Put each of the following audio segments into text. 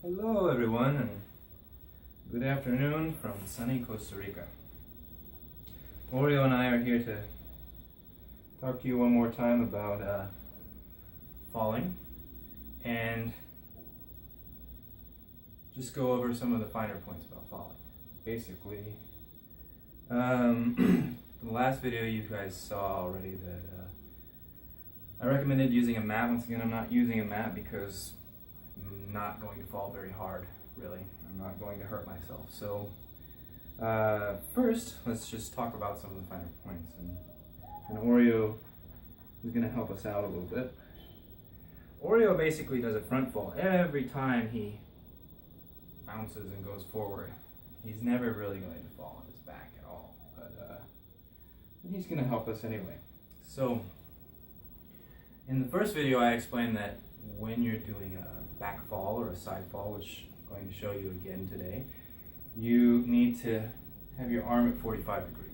Hello everyone, and good afternoon from sunny Costa Rica. Oreo and I are here to talk to you one more time about falling and just go over some of the finer points about falling. Basically, the last video you guys saw already that I recommended using a mat. Once again, I'm not using a mat because I'm not going to fall very hard, really. I'm not going to hurt myself. So first, let's just talk about some of the finer points. And Oreo is going to help us out a little bit. Oreo basically does a front fall every time he bounces and goes forward. He's never really going to fall on his back at all, but he's going to help us anyway. So in the first video, I explained that when you're doing a back fall or a side fall, which I'm going to show you again today, you need to have your arm at 45 degrees.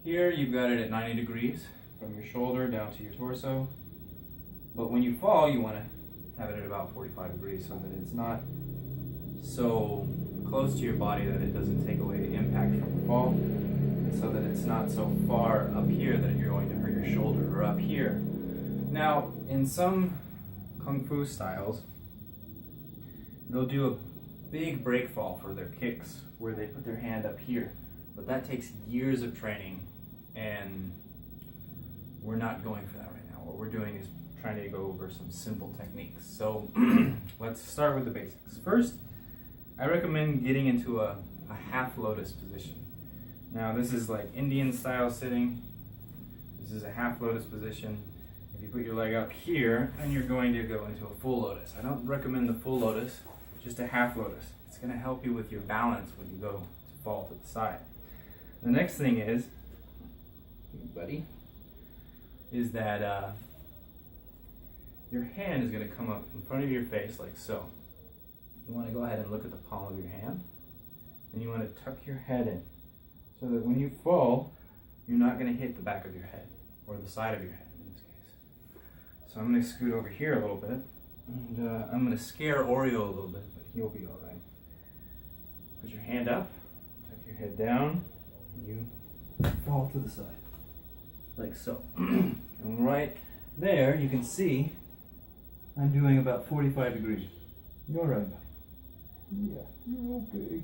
Here you've got it at 90 degrees from your shoulder down to your torso, but when you fall you want to have it at about 45 degrees so that it's not so close to your body that it doesn't take away the impact from the fall, and so that it's not so far up here that you're going to hurt your shoulder, or up here. Now, in some Kung Fu styles, they'll do a big break fall for their kicks where they put their hand up here, but that takes years of training, and we're not going for that right now. What we're doing is trying to go over some simple techniques. So let's start with the basics. First, I recommend getting into a half lotus position. Now this is like Indian style sitting. This is a half lotus position. If you put your leg up here, then you're going to go into a full lotus. I don't recommend the full lotus, just a half lotus. It's going to help you with your balance when you go to fall to the side. The next thing is, buddy, is that your hand is going to come up in front of your face like so. You want to go ahead and look at the palm of your hand, and you want to tuck your head in so that when you fall, you're not going to hit the back of your head or the side of your head in this case. So I'm going to scoot over here a little bit, and I'm going to scare Oreo a little bit, but he'll be all right. Put your hand up, tuck your head down, and you fall to the side like so. And right there you can see I'm doing about 45 degrees. You're all right, buddy. Yeah, you're okay.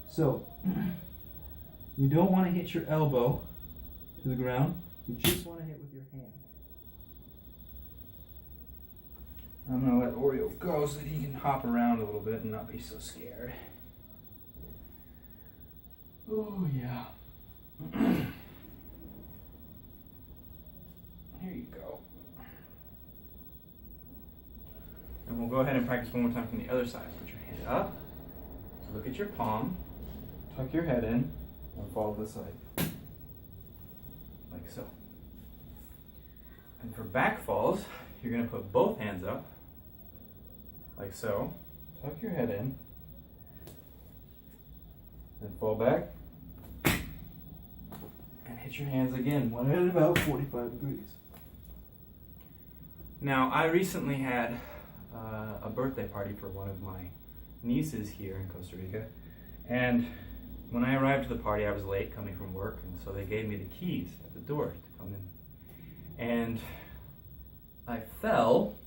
So, you don't want to hit your elbow to the ground. You just want to hit with your hand. I'm going to let Oreo go so that he can hop around a little bit and not be so scared. Oh, yeah. Here you go. And we'll go ahead and practice one more time from the other side. Put your hand up, look at your palm, tuck your head in, and fall to the side. Like so. And for back falls, you're going to put both hands up, like so, tuck your head in, and fall back, and hit your hands again, one at about 45 degrees. Now, I recently had a birthday party for one of my nieces here in Costa Rica, and when I arrived to the party I was late coming from work, and so they gave me the keys at the door to come in, and I fell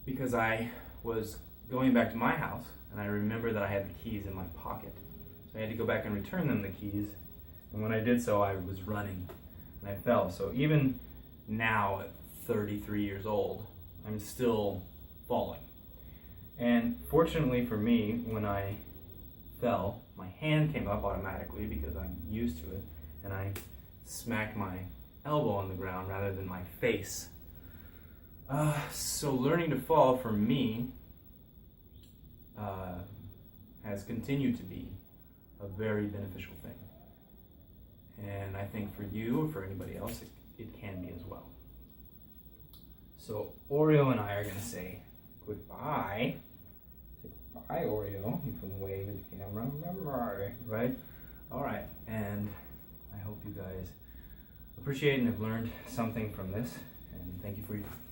because I was going back to my house and I remembered that I had the keys in my pocket, so I had to go back and return them the keys, and when I did so I was running and I fell. So even now at 33 years old, I'm still falling. And fortunately for me, when I fell, my hand came up automatically because I'm used to it, and I smacked my elbow on the ground rather than my face. So learning to fall for me has continued to be a very beneficial thing. And I think for you or for anybody else, it can be as well. So Oreo and I are going to say goodbye. Say goodbye, Oreo. You can wave at the camera. Bye, right? All right. And I hope you guys appreciate and have learned something from this. And thank you for your time.